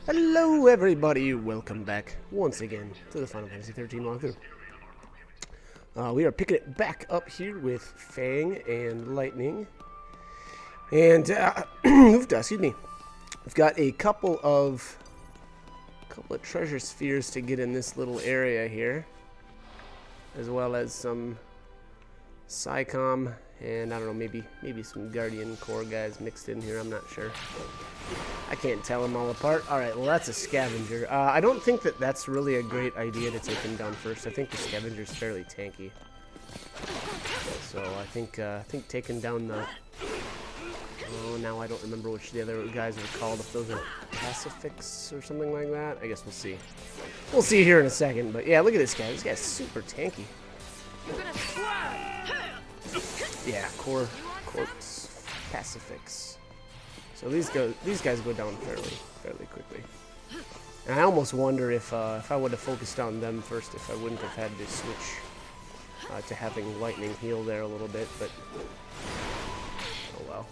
Hello everybody, welcome back once again to the Final Fantasy 13 walkthrough. We are picking it back up here with Fang and Lightning. And, excuse me, we've got a couple of treasure spheres to get in this little area here. As well as some Psycom and, I don't know, maybe some Guardian Core guys mixed in here, I'm not sure. I can't tell them all apart. Alright, well that's a scavenger. I don't think that that's really a great idea to take him down first. I think the scavenger's fairly tanky. So I think taking down the... Oh, now I don't remember which the other guys are called, if those are Pacifics or something like that. I guess we'll see. We'll see here in a second, but yeah, look at this guy. This guy's super tanky. Yeah, Quartz Pacifics. So these guys go down fairly quickly. And I almost wonder if I would have focused on them first, if I wouldn't have had to switch to having Lightning heal there a little bit, but oh well.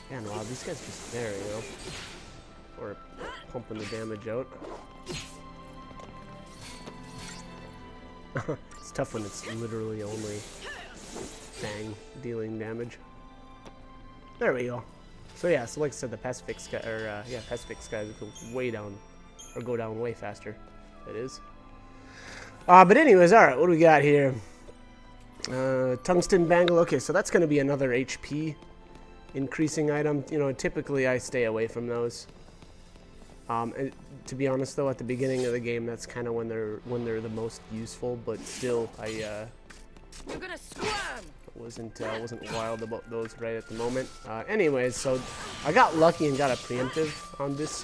Yeah, no, these guys just there, you know, or pumping the damage out. It's tough when it's literally only Fang dealing damage. There we go. So yeah, so like I said, the Pacifics guys, Pacifics guys go way down, or go down way faster. That is. But anyways, all right, what do we got here? Tungsten Bangle. Okay, so that's going to be another HP increasing item. You know, typically I stay away from those. And to be honest, though, at the beginning of the game, that's kind of when they're the most useful. But still, You're gonna squirm. wasn't wild about those right at the moment. Anyways, so I got lucky and got a preemptive on this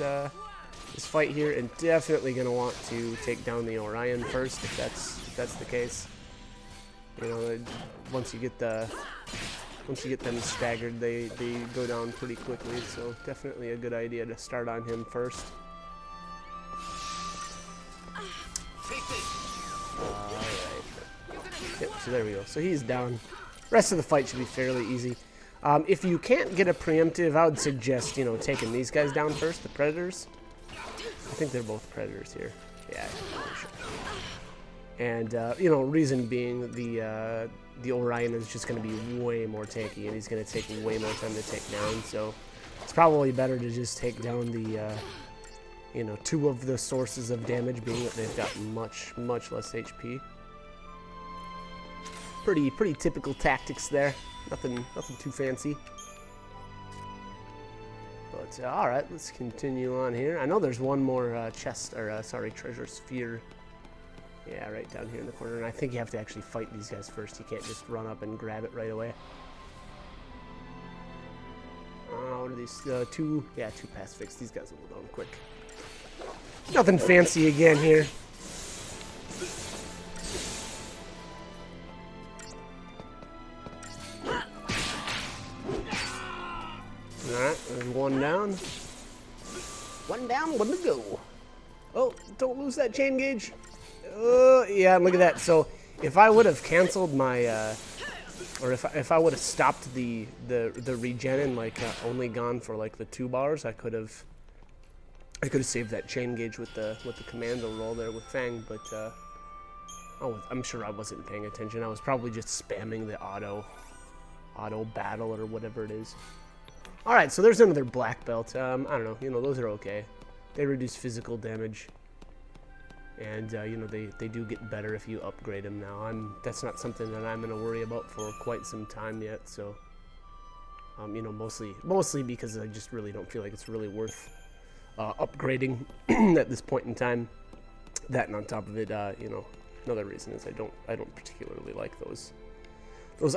this fight here, and definitely gonna want to take down the Orion first if that's the case. You know, once you get them staggered, they go down pretty quickly. So definitely a good idea to start on him first. Yep, so there we go. So he's down. Rest of the fight should be fairly easy. If you can't get a preemptive, I would suggest, you know, taking these guys down first, the Predators. I think they're both Predators here. Yeah, I'm sure. And, you know, reason being the Orion is just going to be way more tanky, and he's going to take way more time to take down. So it's probably better to just take down the, you know, two of the sources of damage, being that they've got much less HP. Pretty typical tactics there. Nothing too fancy. But all right, let's continue on here. I know there's one more treasure sphere. Yeah, right down here in the corner. And I think you have to actually fight these guys first. You can't just run up and grab it right away. What are these? Two Pacifics. These guys will go down quick. Nothing fancy again here. Alright, there's one down. One down, one to go. Oh, don't lose that chain gauge. Yeah, look at that. So, if I would have canceled my, or if I would have stopped the regen and like only gone for like the 2 bars, I could have saved that chain gauge with the commando roll there with Fang. But I'm sure I wasn't paying attention. I was probably just spamming the auto battle or whatever it is. All right, so there's another black belt. I don't know. You know, those are okay. They reduce physical damage. And, you know, they do get better if you upgrade them now. That's not something that I'm going to worry about for quite some time yet. So, you know, mostly because I just really don't feel like it's really worth upgrading at this point in time. That, and on top of it, you know, another reason is I don't particularly like those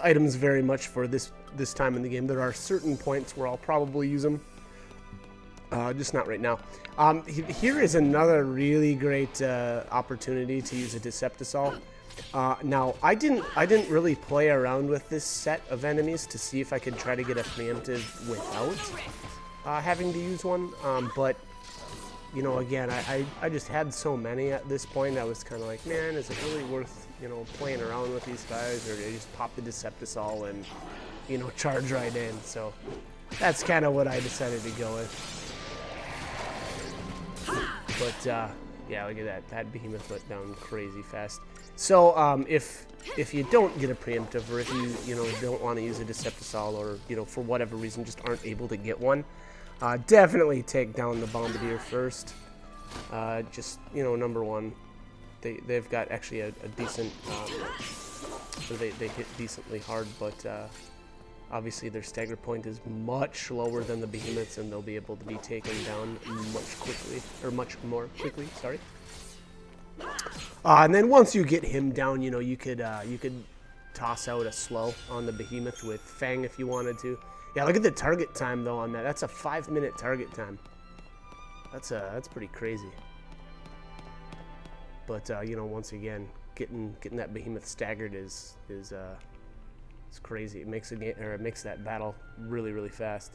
items very much for this time in the game. There are certain points where I'll probably use them. Just not right now. Here is another really great opportunity to use a Deceptisol. Now, I didn't really play around with this set of enemies to see if I could try to get a preemptive without having to use one. But, you know, again, I just had so many at this point. I was kind of like, man, is it really worth, you know, playing around with these guys, or do I just pop the Deceptisol and, you know, charge right in. So that's kind of what I decided to go with. But yeah, look at that. That behemoth went down crazy fast. So if you don't get a preemptive, or if you know don't want to use a Deceptisol, or you know for whatever reason just aren't able to get one, definitely take down the Bombardier first. Just you know, number one, they've got actually a decent, so they hit decently hard, but obviously their stagger point is much lower than the behemoths, and they'll be able to be taken down much more quickly. Sorry. And then once you get him down, you know, you could toss out a slow on the behemoth with Fang if you wanted to. Yeah, look at the target time though on that. That's a 5-minute target time. That's pretty crazy. But you know, once again, getting that behemoth staggered is it's crazy. It makes it makes that battle really fast.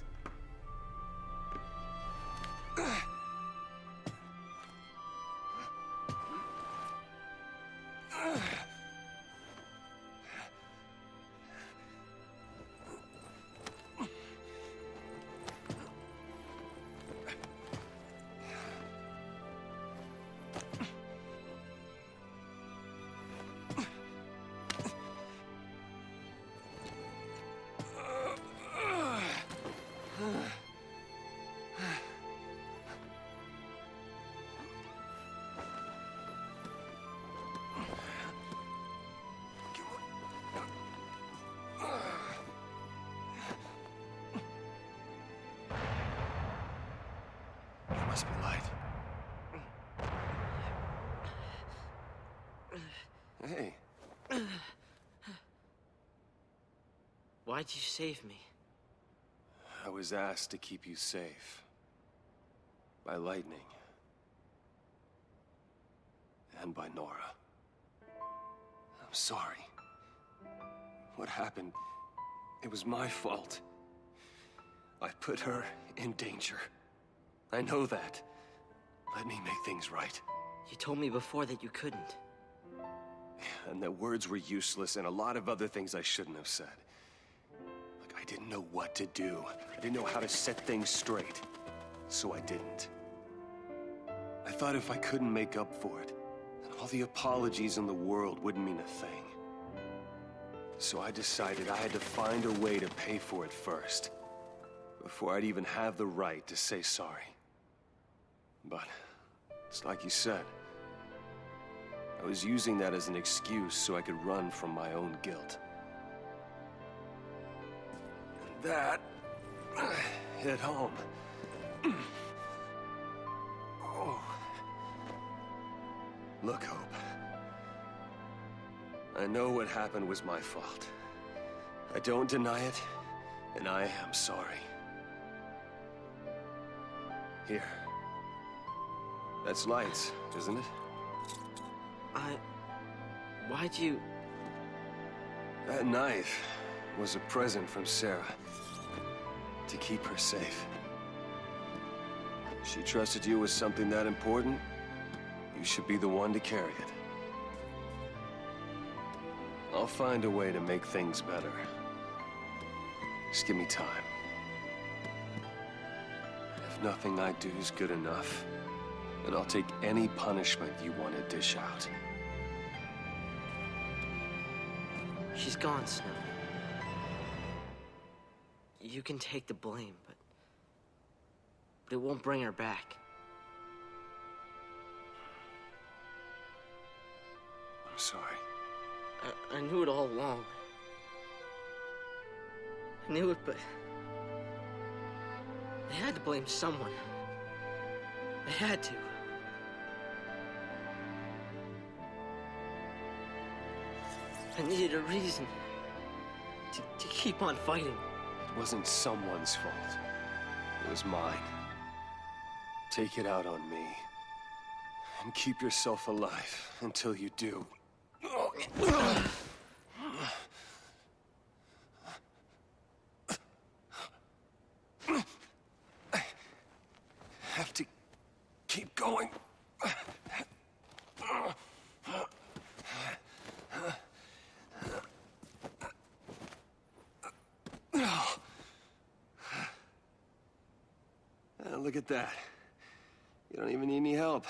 Must be light. Hey. Why'd you save me? I was asked to keep you safe. By lightning. And by Nora. I'm sorry. What happened, it was my fault. I put her in danger. I know that. Let me make things right. You told me before that you couldn't. And that words were useless, and a lot of other things I shouldn't have said. Like, I didn't know what to do. I didn't know how to set things straight. So I didn't. I thought if I couldn't make up for it, then all the apologies in the world wouldn't mean a thing. So I decided I had to find a way to pay for it first, before I'd even have the right to say sorry. But it's like you said. I was using that as an excuse so I could run from my own guilt. And that hit home. Oh. Look, Hope. I know what happened was my fault. I don't deny it, and I am sorry. Here. That's lights, isn't it? Why'd you... That knife was a present from Sarah. To keep her safe. She trusted you with something that important. You should be the one to carry it. I'll find a way to make things better. Just give me time. If nothing I do is good enough, then I'll take any punishment you want to dish out. She's gone, Snow. You can take the blame, but it won't bring her back. I'm sorry. I knew it all along. I knew it, but they had to blame someone. They had to. I needed a reason to keep on fighting. It wasn't someone's fault. It was mine. Take it out on me. And keep yourself alive until you do. I have to keep going. Look at that. You don't even need any help.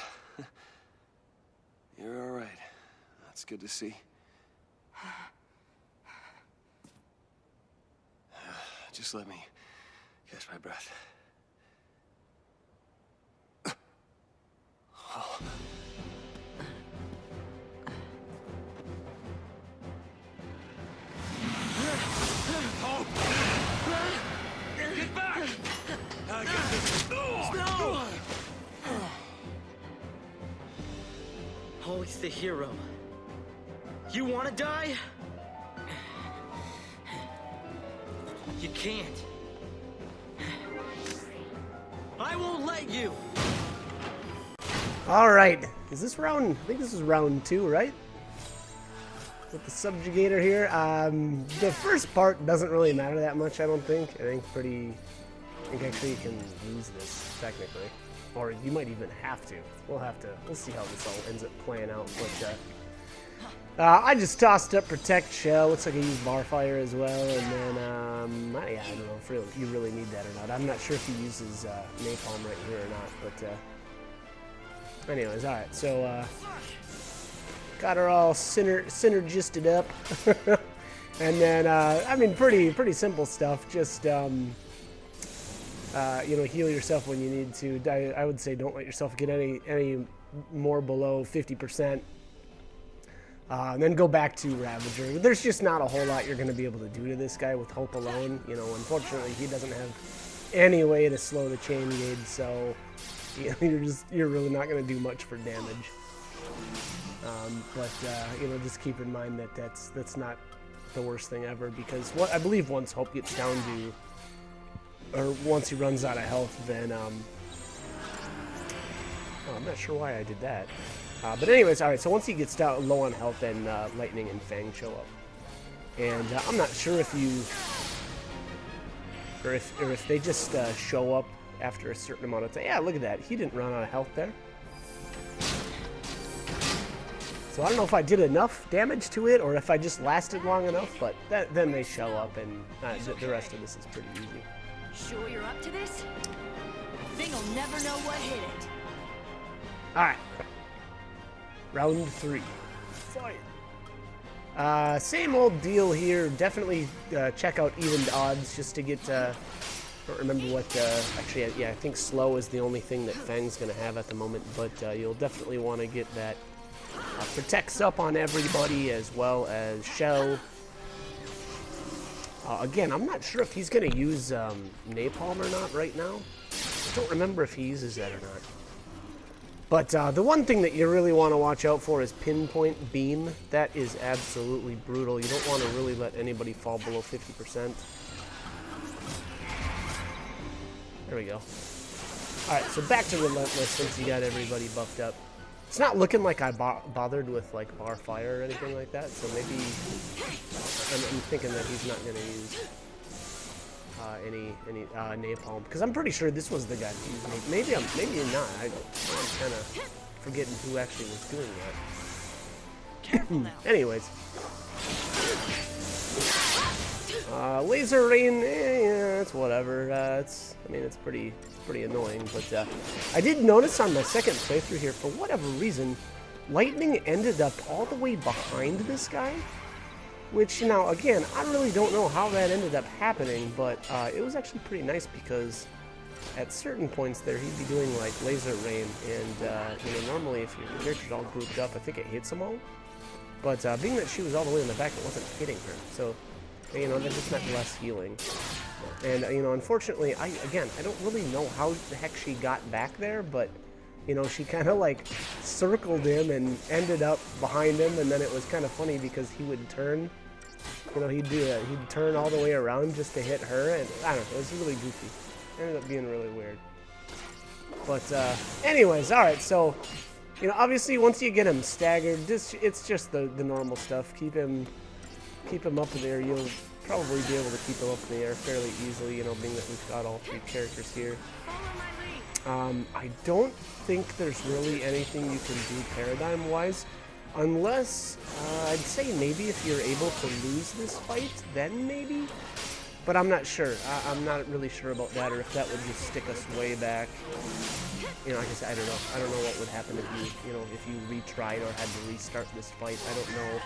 You're all right. That's good to see. Just let me catch my breath. Oh. Get back! I got this. No! Always the hero. You want to die? You can't. I won't let you. All right. Is this round? I think this is round 2, right? With the subjugator here. The first part doesn't really matter that much, I don't think. I think actually you can lose this technically, or you might even have to. We'll see how this all ends up playing out. But I just tossed up protect shell. Looks like I used bar fire as well, and then yeah, I don't know if you really need that or not. I'm not sure if he uses napalm right here or not, but anyways, all right. So got her all synergisted up, and then I mean pretty simple stuff. Just you know, heal yourself when you need to. I would say don't let yourself get any more below 50%. And then go back to Ravager. There's just not a whole lot you're going to be able to do to this guy with Hope alone. You know, unfortunately, he doesn't have any way to slow the chain gauge, so you know, you're really not going to do much for damage. But you know, just keep in mind that that's not the worst thing ever, because I believe once Hope gets down to, or once he runs out of health, then oh, I'm not sure why I did that. But anyways, all right. So once he gets down low on health, then Lightning and Fang show up, and I'm not sure if you, or if they just show up after a certain amount of time. Yeah, look at that. He didn't run out of health there. So I don't know if I did enough damage to it, or if I just lasted long enough. But then they show up, and the rest of this is pretty easy. Sure you're up to this? Thing'll never know what hit it. All right. Round 3. Fight. Same old deal here. Definitely check out evened odds just to get. I don't remember what. Actually, yeah, I think slow is the only thing that Fang's going to have at the moment. But you'll definitely want to get that protects up on everybody, as well as Shell. Again, I'm not sure if he's going to use napalm or not right now. I don't remember if he uses that or not. But the one thing that you really want to watch out for is pinpoint beam. That is absolutely brutal. You don't want to really let anybody fall below 50%. There we go. Alright, so back to Relentless since you got everybody buffed up. It's not looking like I bothered with like bar fire or anything like that, so maybe I'm thinking that he's not going to use any napalm, because I'm pretty sure this was the guy who used napalm. Maybe not. I'm kind of forgetting who actually was doing that. Anyways, laser rain. Yeah, it's whatever. I mean, it's pretty annoying. But I did notice on my second playthrough here, for whatever reason, lightning ended up all the way behind this guy. Which, now, again, I really don't know how that ended up happening, but it was actually pretty nice, because at certain points there, he'd be doing, like, laser rain, and, you know, normally if your character's all grouped up, I think it hits them all. But being that she was all the way in the back, it wasn't hitting her, so, you know, that just meant less healing. And, you know, unfortunately, I don't really know how the heck she got back there, but, you know, she kind of, like, circled him and ended up behind him, and then it was kind of funny because he would turn, you know, he'd turn all the way around just to hit her, and I don't know, it was really goofy. It ended up being really weird. But, anyways, alright, so, you know, obviously once you get him staggered, it's just the normal stuff. Keep him up in there. You'll probably be able to keep him up in the air fairly easily, you know, being that we've got all 3 characters here. I don't think there's really anything you can do paradigm-wise, unless, I'd say maybe if you're able to lose this fight, then maybe. But I'm not sure. I'm not really sure about that, or if that would just stick us way back. You know, like I said, I don't know. I don't know what would happen if if you retried or had to restart this fight. I don't know.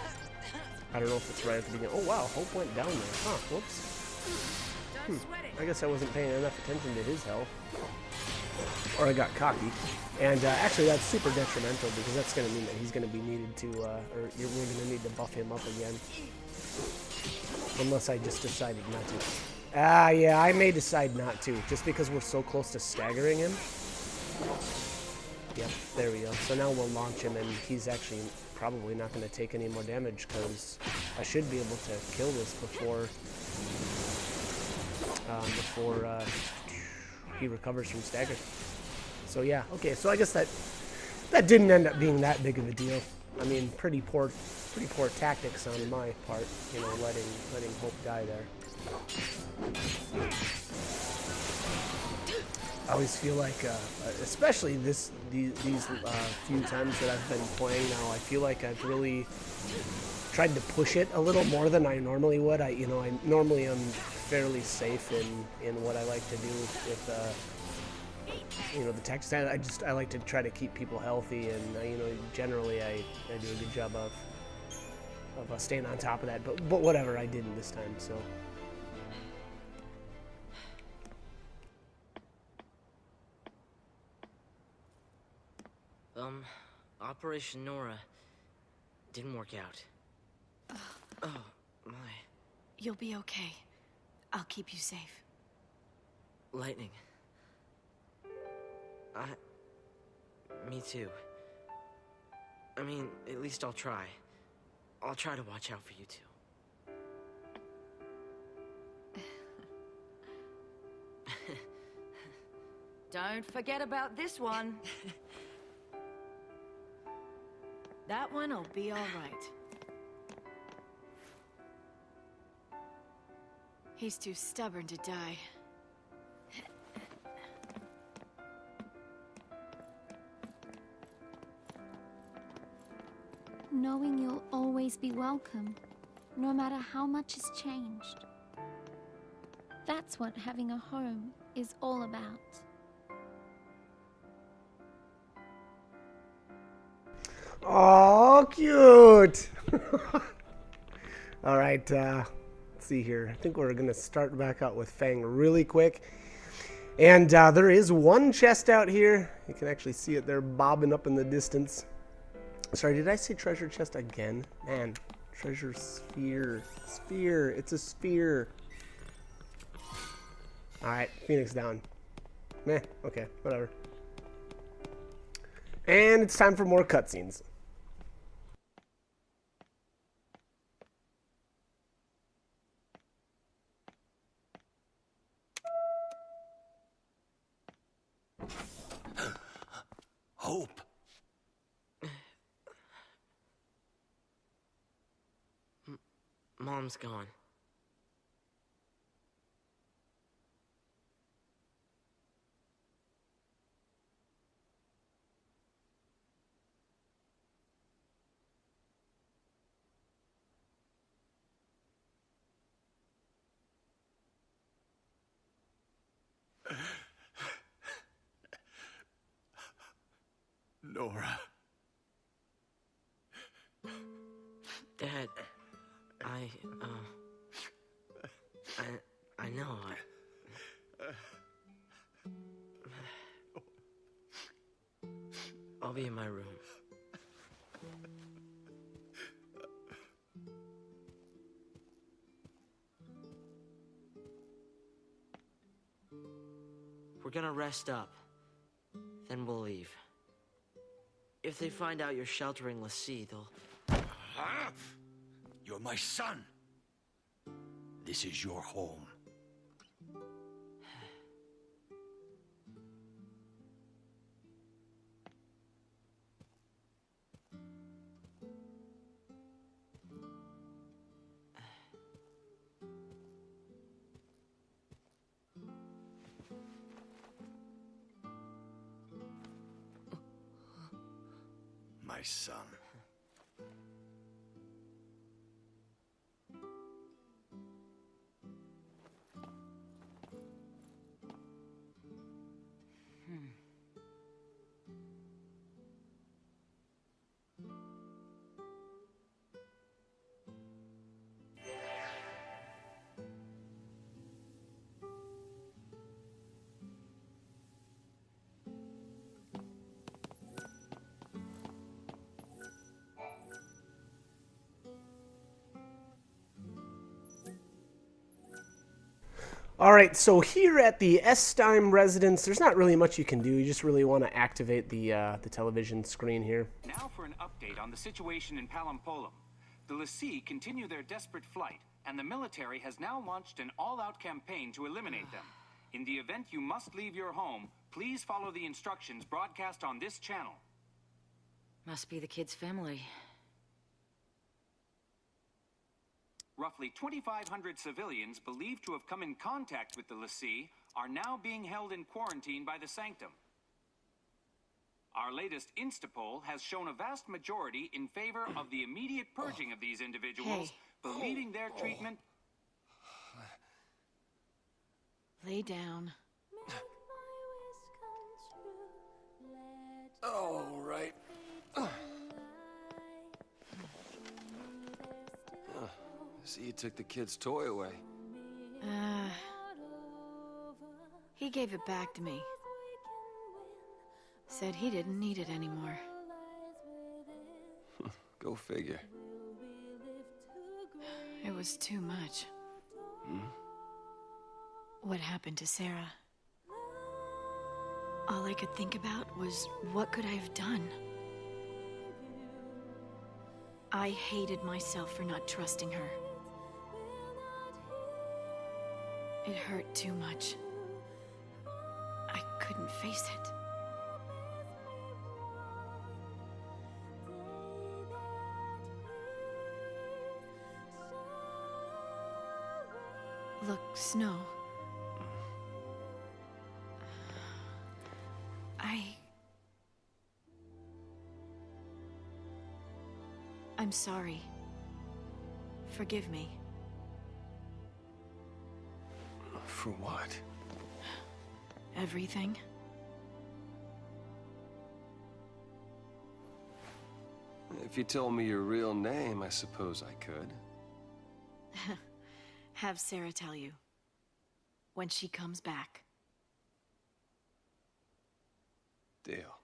I don't know if it's right at the beginning. Oh wow, Hope went down there. Huh? Whoops. I guess I wasn't paying enough attention to his health, or I got cocky. And actually, that's super detrimental because that's going to mean that he's going to be needed to, or we're going to need to buff him up again. Unless I just decided not to. Yeah, I may decide not to, just because we're so close to staggering him. Yep, there we go. So now we'll launch him, and he's actually probably not going to take any more damage, because I should be able to kill this before he recovers from stagger. So yeah, okay. So I guess that didn't end up being that big of a deal. I mean, pretty poor tactics on my part, you know, letting Hope die there. I always feel like, especially these few times that I've been playing now, I feel like I've really tried to push it a little more than I normally would. I normally am fairly safe in what I like to do with, the tactics. I like to try to keep people healthy, and generally I do a good job of staying on top of that. But whatever, I didn't this time. So. Operation Nora didn't work out. Oh, my. You'll be okay. I'll keep you safe. Lightning. Me too. I mean, at least I'll try. I'll try to watch out for you two. Don't forget about this one. That one'll be all right. He's too stubborn to die. Knowing you'll always be welcome, no matter how much has changed. That's what having a home is all about. Oh, cute! Alright, let's see here. I think we're going to start back out with Fang really quick. And there is one chest out here. You can actually see it there bobbing up in the distance. Sorry, did I say treasure chest again? Man, treasure sphere. Sphere. It's a sphere. Alright, Phoenix down. Meh, okay, whatever. And it's time for more cutscenes. Hope. Mom's gone. Nora. Dad, I know. I'll be in my room. We're gonna rest up. Then we'll leave. If they find out you're sheltering Lassie, they'll... You're my son. This is your home. My son. Alright, so here at the Estheim residence, there's not really much you can do. You just really want to activate the television screen here. Now for an update on the situation in Palumpolum. The Lassie continue their desperate flight, and the military has now launched an all-out campaign to eliminate them. In the event you must leave your home, please follow the instructions broadcast on this channel. Must be the kid's family. Roughly 2,500 civilians believed to have come in contact with the Lassie are now being held in quarantine by the Sanctum. Our latest Instapoll has shown a vast majority in favor of the immediate purging of these individuals, believing their treatment... Lay down. All right. See, you took the kid's toy away. He gave it back to me. Said he didn't need it anymore. Go figure. It was too much. What happened to Sarah? All I could think about was, what could I have done? I hated myself for not trusting her. It hurt too much. I couldn't face it. Look, Snow. I'm sorry. Forgive me. For what? Everything. If you told me your real name, I suppose I could. Have Sarah tell you. When she comes back. Deal.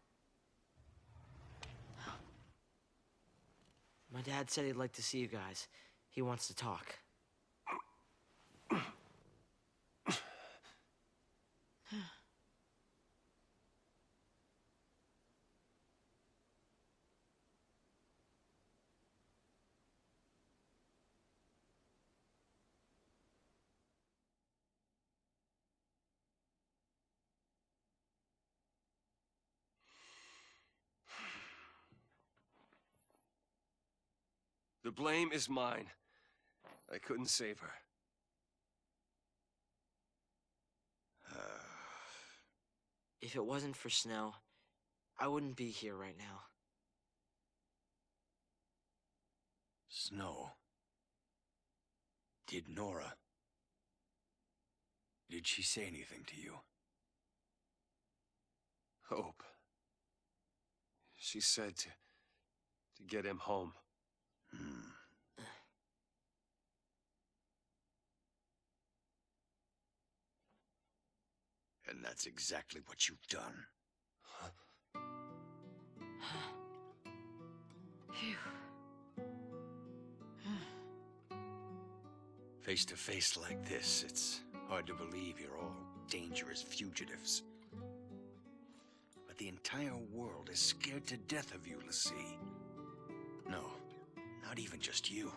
My dad said he'd like to see you guys. He wants to talk. The blame is mine. I couldn't save her. If it wasn't for Snow, I wouldn't be here right now. Snow. Did Nora... Did she say anything to you? Hope. She said to get him home. And that's exactly what you've done. Phew. Face to face like this, it's hard to believe you're all dangerous fugitives. But the entire world is scared to death of you, Lassie. No, not even just you.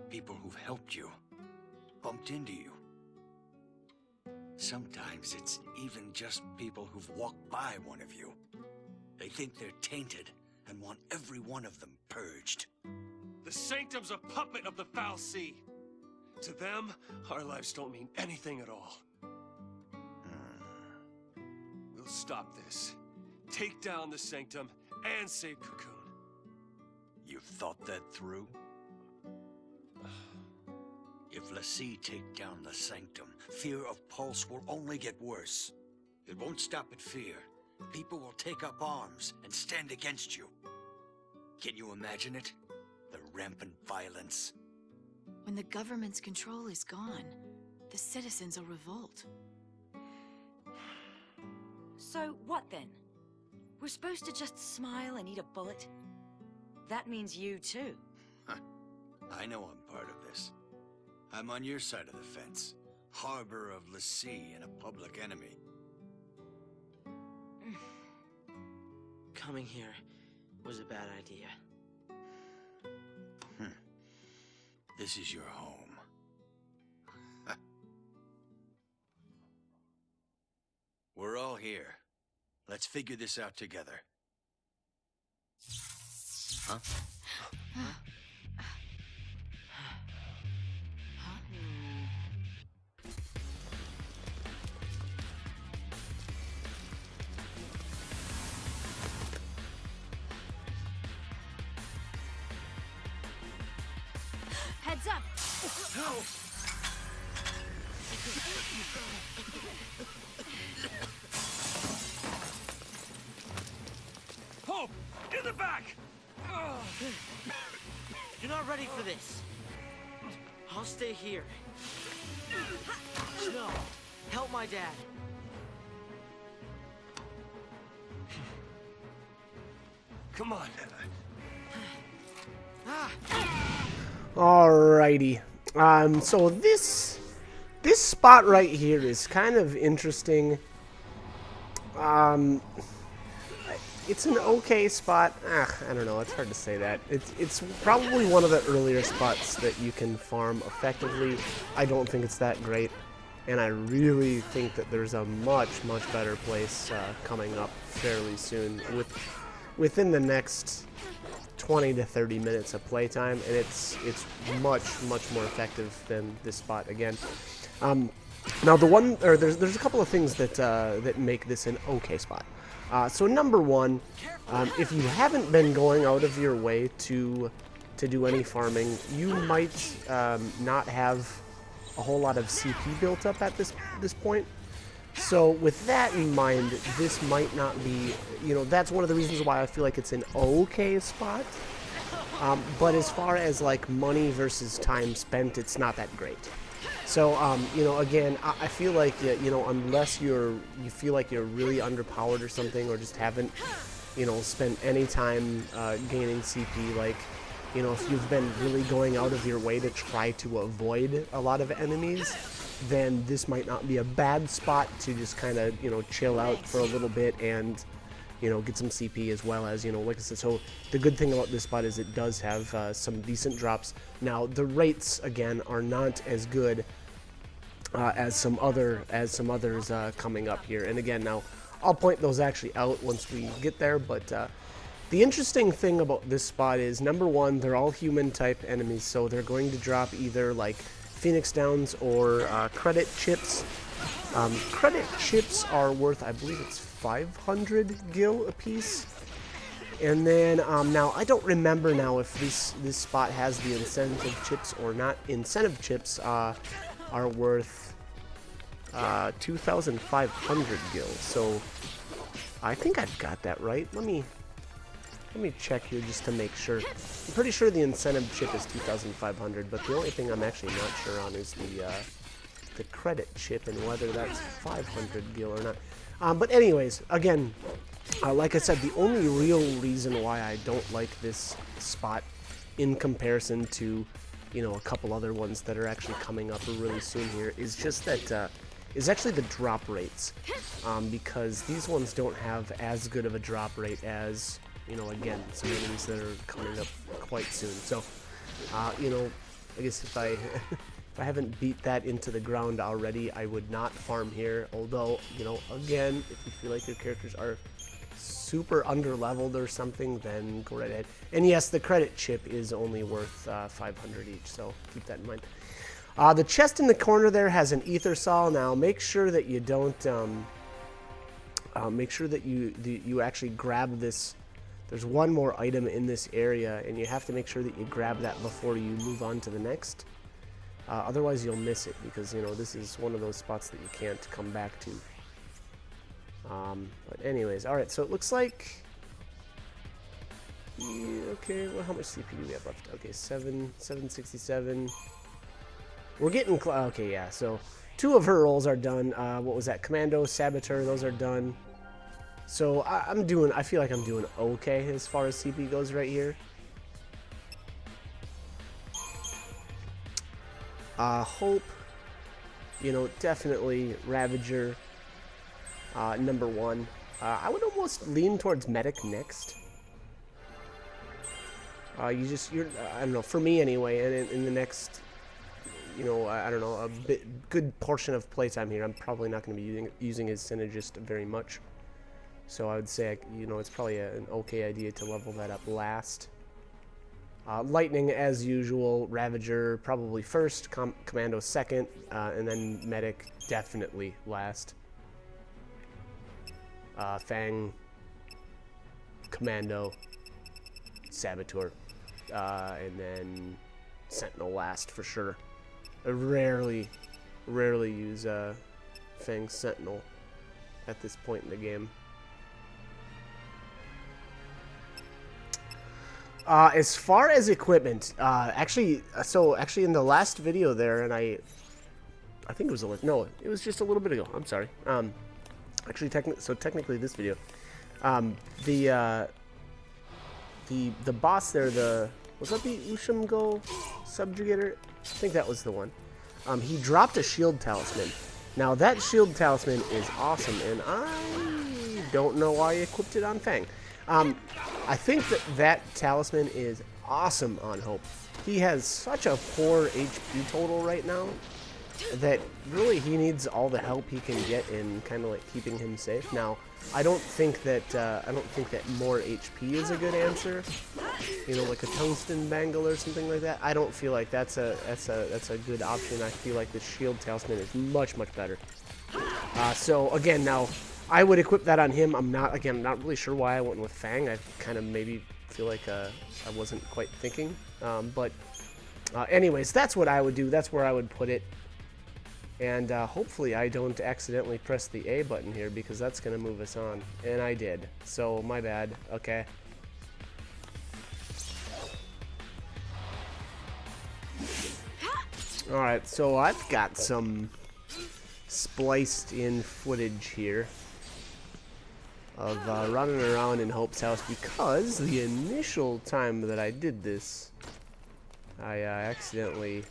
People who've helped you, bumped into you. Sometimes it's even just people who've walked by one of you. They think they're tainted and want every one of them purged. The Sanctum's a puppet of the Foul Sea. To them, our lives don't mean anything at all. We'll stop this. Take down the Sanctum and save Cocoon. You've thought that through? If Lassie take down the Sanctum, fear of Pulse will only get worse. It won't stop at fear. People will take up arms and stand against you. Can you imagine it? The rampant violence. When the government's control is gone, the citizens will revolt. So what then? We're supposed to just smile and eat a bullet? That means you too. I know I'm part of this. I'm on your side of the fence. harbor of l'Cie and a public enemy. Coming here was a bad idea. This is your home. We're all here. Let's figure this out together. Huh? Heads up! Hope! In the back! You're not ready for this. I'll stay here. Snow, help my dad. Come on. Alrighty. So this spot right here is kind of interesting. It's an okay spot. I don't know. It's hard to say that. It's probably one of the earlier spots that you can farm effectively. I don't think it's that great, and I really think that there's a much better place coming up fairly soon, within the next 20 to 30 minutes of playtime, and it's much more effective than this spot again. Now there's a couple of things that make this an okay spot. So number one, if you haven't been going out of your way to do any farming, you might not have a whole lot of CP built up at this point. So with that in mind, this might not be, that's one of the reasons why I feel like it's an okay spot. But as far as like money versus time spent, it's not that great. So, again, I feel like, unless you feel like you're really underpowered or something, or just haven't, spent any time gaining CP, like, if you've been really going out of your way to try to avoid a lot of enemies, then this might not be a bad spot to just kind of, chill out for a little bit and, get some CP as well as, like I said. So the good thing about this spot is it does have some decent drops. Now, the rates, again, are not as good as some others coming up here. And again, now, I'll point those actually out once we get there, but the interesting thing about this spot is, number one, they're all human-type enemies, so they're going to drop either, like, Phoenix Downs or credit chips. Credit chips are worth, I believe it's 500 gil apiece. And then, now, I don't remember now if this spot has the incentive chips or not. Incentive chips are worth 2,500 gil. So, I think I've got that right. Let me check here just to make sure. I'm pretty sure the incentive chip is 2,500, but the only thing I'm actually not sure on is the credit chip and whether that's 500 gil or not. But anyways, again, like I said, the only real reason why I don't like this spot in comparison to, a couple other ones that are actually coming up really soon here is just that, is actually the drop rates. Because these ones don't have as good of a drop rate as, again, some enemies that are coming up quite soon. So, I guess if I haven't beat that into the ground already, I would not farm here. Although, again, if you feel like your characters are super under-leveled or something, then go right ahead. And yes, the credit chip is only worth 500 each, so keep that in mind. The chest in the corner there has an Ethersol. Now, make sure that you don't, make sure that you actually grab this. There's one more item in this area, and you have to make sure that you grab that before you move on to the next. Otherwise, you'll miss it, because, this is one of those spots that you can't come back to. But anyways, alright, so it looks like... Yeah, okay, well, how much CP do we have left? Okay, 767. We're getting okay, yeah, so 2 of her roles are done. What was that? Commando, Saboteur, those are done. So I feel like I'm doing okay as far as CP goes right here. Hope. you know, definitely Ravager, number 1. I would almost lean towards Medic next. I don't know, for me anyway, and in the next, you know, I don't know, a good portion of playtime here, I'm probably not going to be using his Synergist very much. So I would say, you know, it's probably an okay idea to level that up last. Lightning, as usual, Ravager probably first, Commando second, and then Medic definitely last. Fang, Commando, Saboteur, and then Sentinel last for sure. I rarely use Fang Sentinel at this point in the game. As far as equipment, actually in the last video there, and I think it was it was just a little bit ago. I'm sorry. Actually, technically this video, the boss there, was that the Ushamgo Subjugator? I think that was the one. He dropped a shield talisman. Now that shield talisman is awesome, and I don't know why I equipped it on Fang. I think that talisman is awesome on Hope. He has such a poor HP total right now that really he needs all the help he can get in kind of like keeping him safe. Now, I don't think that more HP is a good answer. You know, like a Tungsten Bangle or something like that. I don't feel like that's a good option. I feel like the shield talisman is much better. So again, now I would equip that on him. I'm not really sure why I went with Fang. I kind of maybe feel like I wasn't quite thinking. But anyways, that's what I would do. That's where I would put it. And hopefully I don't accidentally press the A button here, because that's going to move us on. And I did. So, my bad. Okay. Alright, so I've got some spliced in footage here of running around in Hope's house, because the initial time that I did this, I accidentally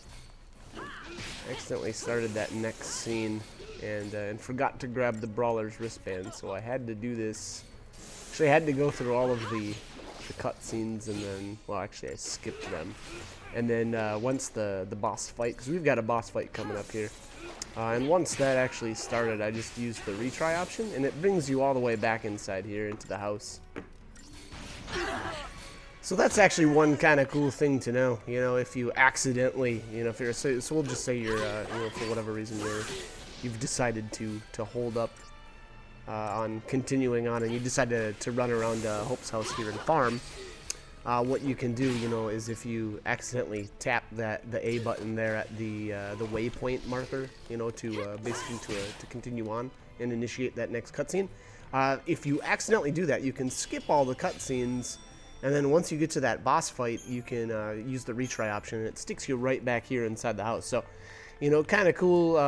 started that next scene and forgot to grab the Brawler's wristband, so I had to do this. Actually, I had to go through all of the cutscenes, and then, well, actually I skipped them. And then once the boss fight, because we've got a boss fight coming up here, and once that actually started, I just used the retry option, and it brings you all the way back inside here into the house. So that's actually one kind of cool thing to know, you know, if you accidentally, you know, if you're, so we'll just say you're, you know, for whatever reason you've decided to hold up on continuing on, and you decide to run around Hope's house here and farm. What you can do, you know, is if you accidentally tap the A button there at the waypoint marker, you know, to basically to continue on and initiate that next cutscene. If you accidentally do that, you can skip all the cutscenes. And then once you get to that boss fight, you can use the retry option, and it sticks you right back here inside the house. So, you know, kind of cool.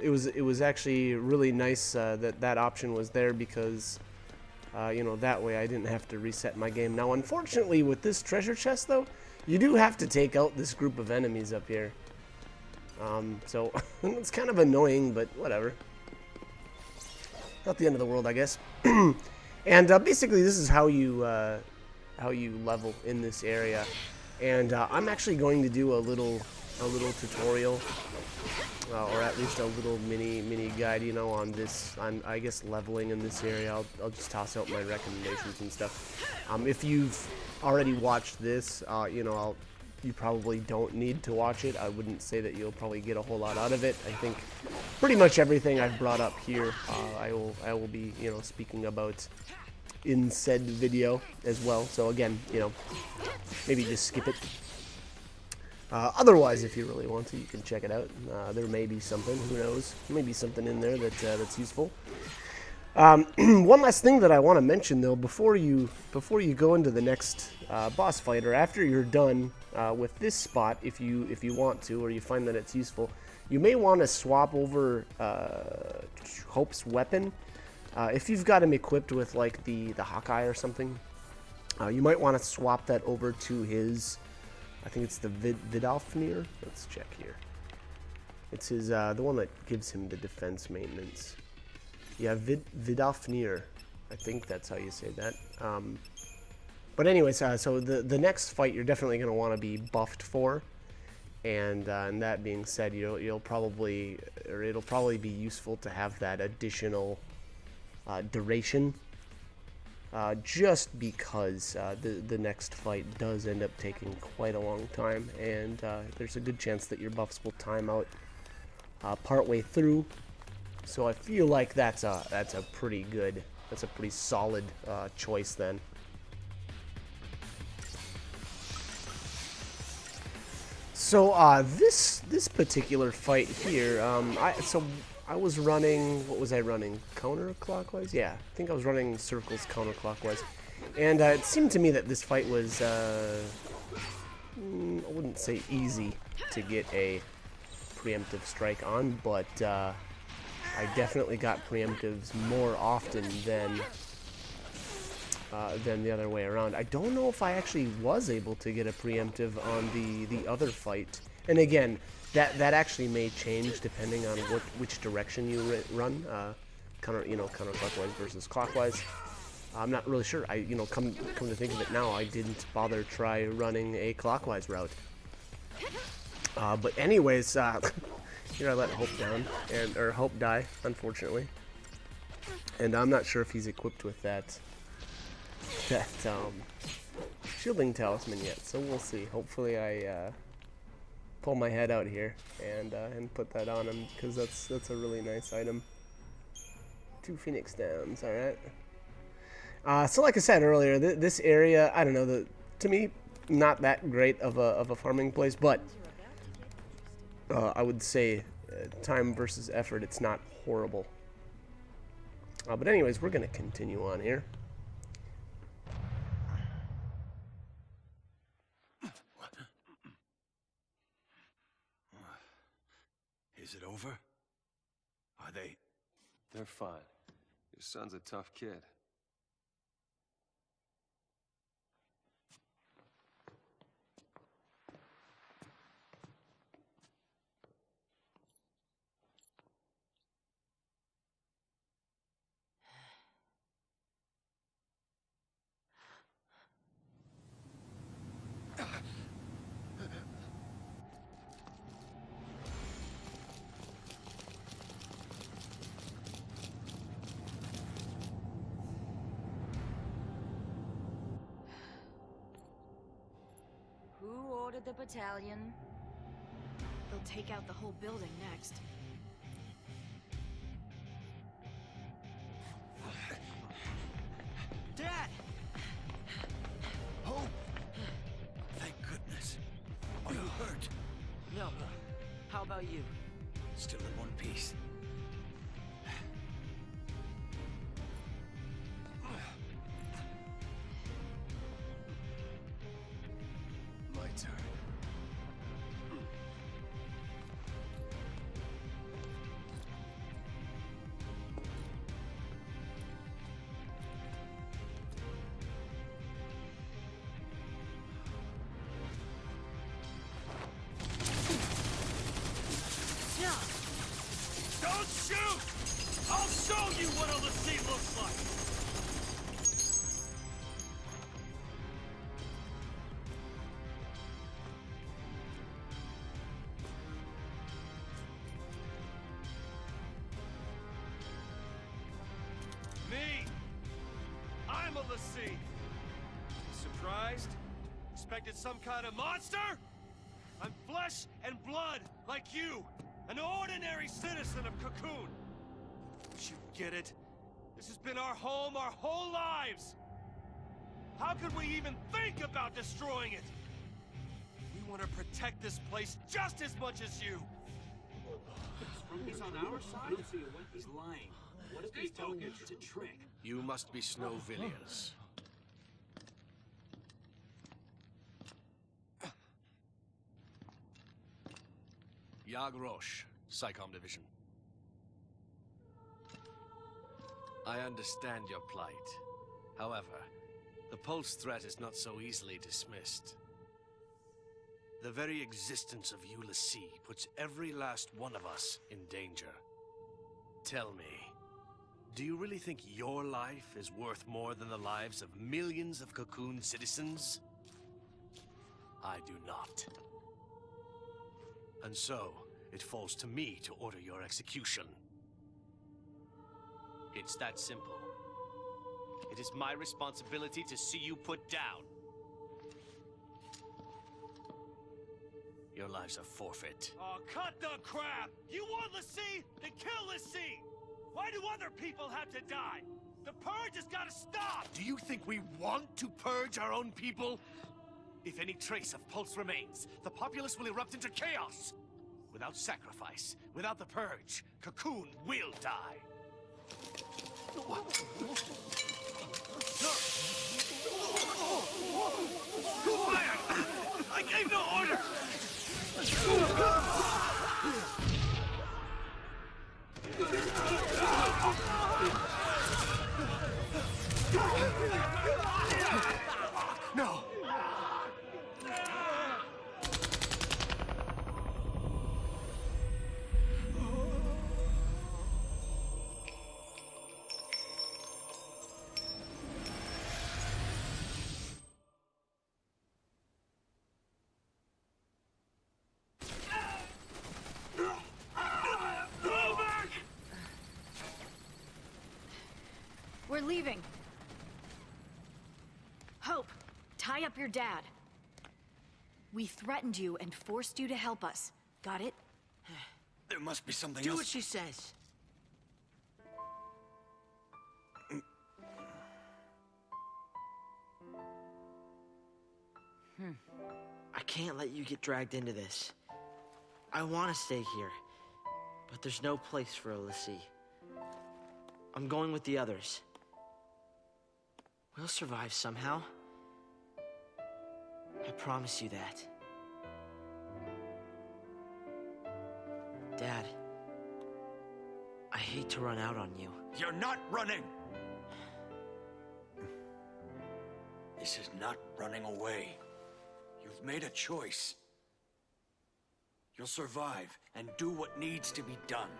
It was actually really nice that option was there, because, you know, that way I didn't have to reset my game. Now, unfortunately, with this treasure chest, though, you do have to take out this group of enemies up here. So it's kind of annoying, but whatever. Not the end of the world, I guess. And basically, this is how you level in this area, and I'm actually going to do a little tutorial, or at least a little mini guide, you know, on this, on, I guess, leveling in this area. I'll just toss out my recommendations and stuff. If you've already watched this, you know, you probably don't need to watch it. I wouldn't say that you'll probably get a whole lot out of it. I think pretty much everything I've brought up here, I will be, you know, speaking about in said video as well. So again, you know, maybe just skip it. Otherwise, if you really want to, you can check it out. There may be something, who knows, maybe something in there that's useful. One last thing that I want to mention, though, before you go into the next boss fight, or after you're done with this spot, if you want to, or you find that it's useful, you may want to swap over Hope's weapon. If you've got him equipped with like the Hawkeye or something, you might want to swap that over to his, I think it's the Vidalfnir. Let's check here. It's his the one that gives him the defense maintenance. Yeah, Vidafnir. I think that's how you say that. But anyways, so the next fight you're definitely going to want to be buffed for. And that being said, it'll probably be useful to have that additional duration, just because the next fight does end up taking quite a long time, and there's a good chance that your buffs will time out partway through. So I feel like that's a pretty solid choice then. So this particular fight here, I was running. What was I running? Counterclockwise? Yeah, I think I was running circles counterclockwise, and it seemed to me that this fight was I wouldn't say easy to get a preemptive strike on, but I definitely got preemptives more often than the other way around. I don't know if I actually was able to get a preemptive on the other fight. And again, that actually may change depending on which direction you run, counterclockwise versus clockwise. I'm not really sure. Come to think of it now, I didn't bother try running a clockwise route. But anyways, here I let Hope down or Hope die, unfortunately. And I'm not sure if he's equipped with that shielding talisman yet, so we'll see. Hopefully I pull my head out here and put that on him, because that's a really nice item. 2 Phoenix downs, alright. So like I said earlier, this area, I don't know, to me, not that great of a farming place, but I would say time versus effort, it's not horrible. But anyways, we're going to continue on here. Is it over? Are they? They're fine. Your son's a tough kid. Who ordered the battalion? They'll take out the whole building next. Dad! Oh! Thank goodness. Are you hurt? No. How about you? Still in one piece. My turn. Don't shoot! I'll show you what a Lassie looks like! Me! I'm a Lassie! Surprised? Expected some kind of monster? I'm flesh and blood, like you! An ordinary citizen of Cocoon! Don't you get it? This has been our home our whole lives! How could we even think about destroying it? We want to protect this place just as much as you! He's on our side? He's lying. What if he's telling you it's a trick? You must be Snowvilliers. Yag Rosh, Psychom Division. I understand your plight. However, the Pulse threat is not so easily dismissed. The very existence of Ulysses puts every last one of us in danger. Tell me, do you really think your life is worth more than the lives of millions of Cocoon citizens? I do not. And so, it falls to me to order your execution. It's that simple. It is my responsibility to see you put down. Your lives are forfeit. Oh, cut the crap! You want Lassie? Then kill Lassie! Why do other people have to die? The purge has got to stop! Do you think we want to purge our own people? If any trace of Pulse remains, the populace will erupt into chaos. Without sacrifice, without the purge, Cocoon will die. Quiet! I gave no order! No! We're leaving. Hope, tie up your dad. We threatened you and forced you to help us. Got it? There must be something Do else. what she says. I can't let you get dragged into this. I want to stay here, but there's no place for Lassie. I'm going with the others. We'll survive somehow. I promise you that. Dad, I hate to run out on you. You're not running! This is not running away. You've made a choice. You'll survive and do what needs to be done.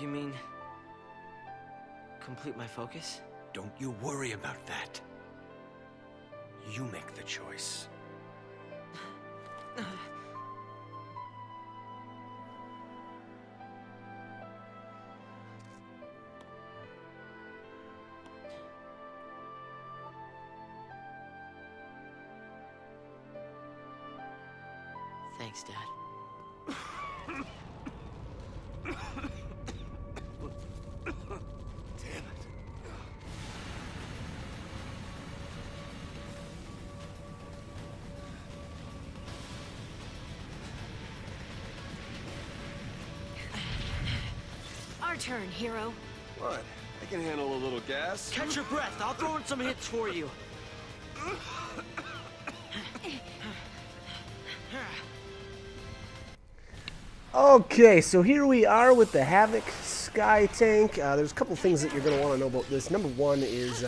You mean complete my focus? Don't you worry about that. You make the choice. Thanks, Dad. Our turn, hero. What? I can handle a little gas. Catch your breath. I'll throw in some hits for you. Okay, so here we are with the Havoc Sky Tank. There's a couple things that you're going to want to know about this. Number one is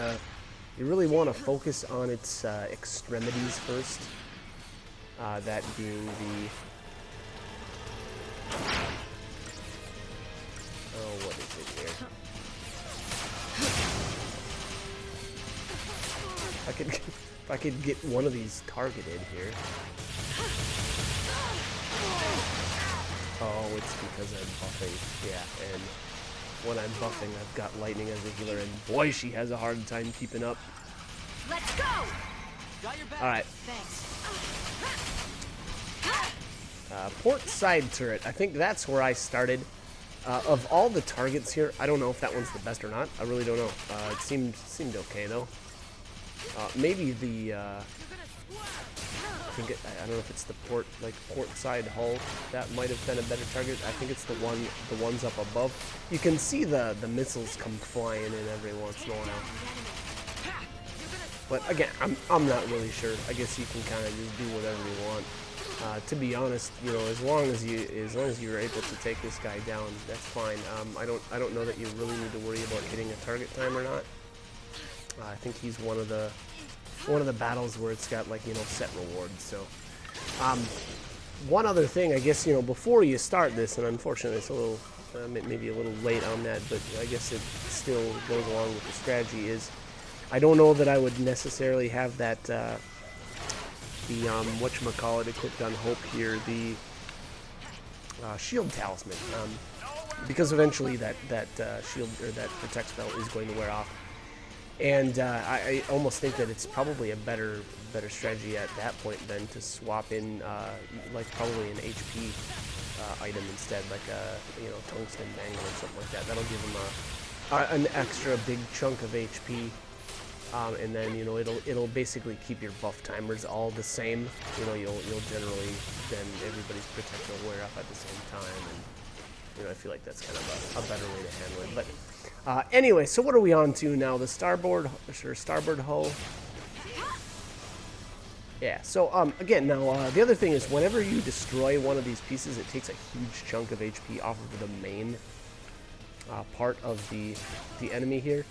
you really want to focus on its extremities first. That being the... Oh, what is it here? If I could get one of these targeted here. Oh, it's because I'm buffing. Yeah, and when I'm buffing, I've got Lightning as a healer, and boy, she has a hard time keeping up. Let's go! Got your back. All right. Thanks. Port side turret. I think that's where I started. Of all the targets here, I don't know if that one's the best or not. I really don't know. It seemed okay though. Maybe the I don't know if it's the port side hull that might have been a better target. I think it's the ones up above. You can see the missiles come flying in every once in a while. But again, I'm not really sure. I guess you can kind of just do whatever you want. To be honest, you know, as long as you're able to take this guy down, that's fine. I don't know that you really need to worry about hitting a target time or not. I think he's one of the battles where it's got, like, you know, set rewards. So One other thing, I guess, you know, before you start this, and unfortunately it's a little, maybe a little late on that, but I guess it still goes along with the strategy, is I don't know that I would necessarily have that, the, whatchamacallit equipped on Hope here, the shield talisman, because eventually that shield, or that protect spell is going to wear off. And I almost think that it's probably a better strategy at that point than to swap in like probably an HP item instead, like a, you know, Tungsten Bangle or something like that. That'll give him an extra big chunk of HP, and then, you know, it'll basically keep your buff timers all the same. You know, you'll generally, then everybody's protect will wear off at the same time, and you know, I feel like that's kind of a better way to handle it. But anyway, so what are we on to now? The starboard hull. Yeah, so again, now the other thing is whenever you destroy one of these pieces, it takes a huge chunk of HP off of the main part of the enemy here.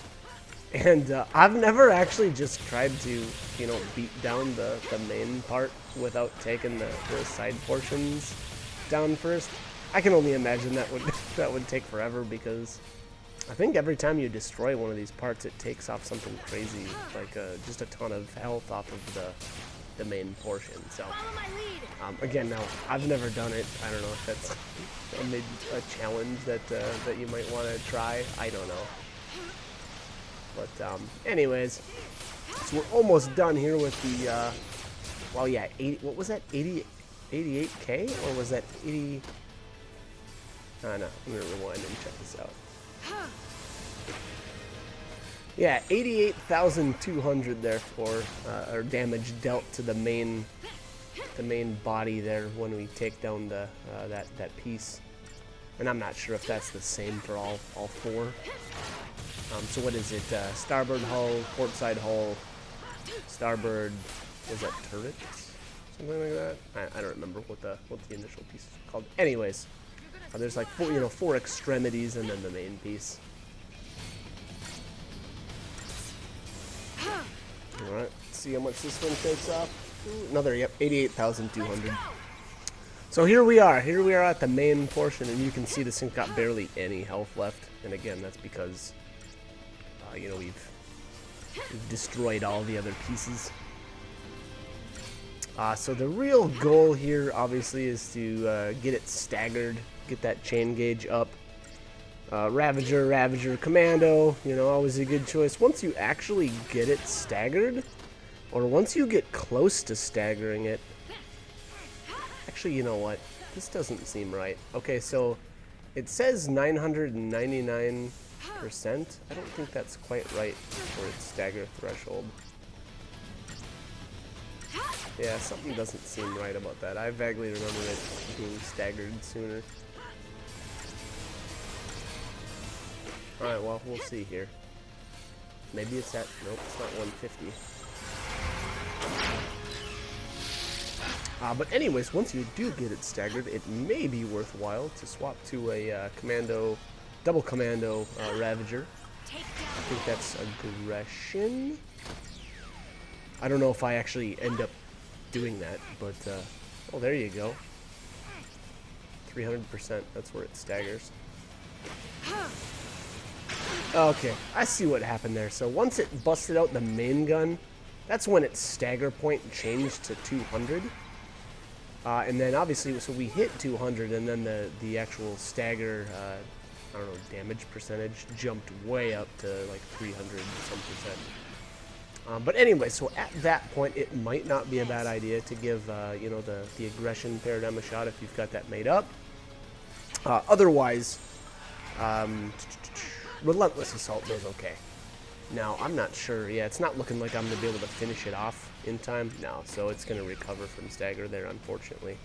And I've never actually just tried to, you know, beat down the main part without taking the side portions down first. I can only imagine that would take forever, because I think every time you destroy one of these parts, it takes off something crazy, like just a ton of health off of the main portion. So again, now I've never done it. I don't know if that's maybe a challenge that you might want to try. I don't know. But anyways, so we're almost done here with the well, yeah, 80. What was that? 88K, or was that 80? No, I'm gonna rewind and check this out. Yeah, 88,200 therefore, or damage dealt to the main body there when we take down the that piece. And I'm not sure if that's the same for all four. So what is it? Starboard hull, portside hull, starboard. Was that turrets? Something like that. I don't remember what the initial piece is called. Anyways. There's like four extremities and then the main piece. Alright, see how much this one takes off. Another, yep, 88,200. So here we are at the main portion, and you can see this thing's got barely any health left. And again, that's because, you know, we've destroyed all the other pieces. So the real goal here, obviously, is to get it staggered. Get that chain gauge up. Ravager, Commando, you know, always a good choice. Once you actually get it staggered, or once you get close to staggering it, actually, you know what? This doesn't seem right. Okay, so it says 999%. I don't think that's quite right for its stagger threshold. Yeah, something doesn't seem right about that. I vaguely remember it being staggered sooner. Alright, well, we'll see here. Maybe it's at... Nope, it's not 150. But anyways, once you do get it staggered, it may be worthwhile to swap to a double commando Ravager. I think that's aggression. I don't know if I actually end up doing that, but oh, there you go. 300%, that's where it staggers. Okay, I see what happened there. So once it busted out the main gun, that's when its stagger point changed to 200. And then obviously, so we hit 200, and then the actual stagger, I don't know, damage percentage jumped way up to like 300 some percent. But anyway, so at that point, it might not be a bad idea to give, you know, the aggression paradigm a shot if you've got that made up. Otherwise, Relentless Assault goes okay. Now, I'm not sure. Yeah, it's not looking like I'm going to be able to finish it off in time. No, so it's going to recover from stagger there, unfortunately.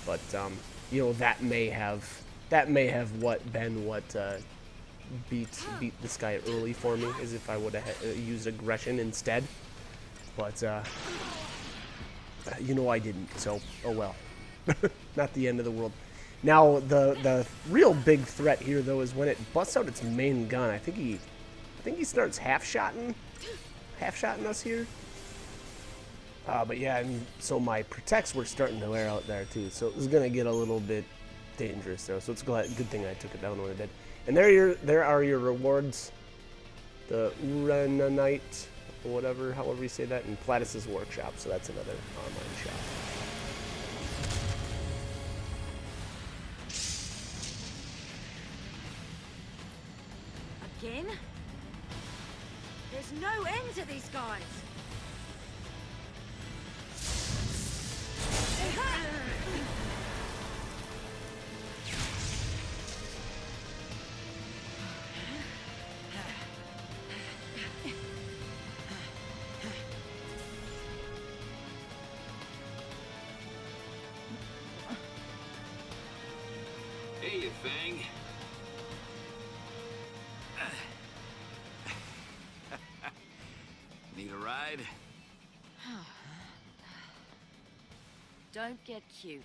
But, you know, that may have been what beat this guy early for me, is if I would have used aggression instead. But, you know, I didn't, so, oh well. Not the end of the world. Now, the real big threat here, though, is when it busts out its main gun. I think he starts half-shotting us here. But yeah, and so my protects were starting to wear out there too, so it was gonna get a little bit dangerous there. So it's good thing I took it down when I did. And there are your rewards. The Uranite, or whatever, however you say that, and Platypus Workshop. So that's another online shop. Again? There's no end to these guys. Hey, you thing. Need a ride? Don't get cute.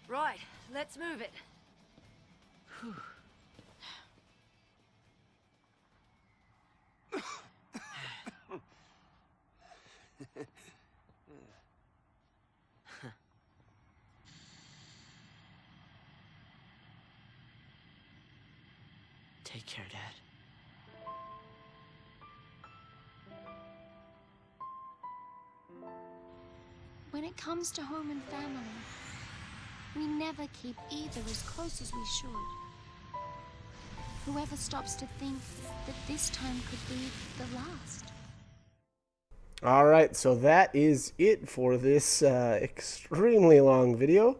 Right, let's move it. Whew. Take care, Dad. When it comes to home and family, we never keep either as close as we should. Whoever stops to think that this time could be the last. Alright, so that is it for this extremely long video.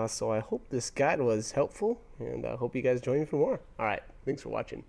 So I hope this guide was helpful, and I hope you guys join me for more. Alright, thanks for watching.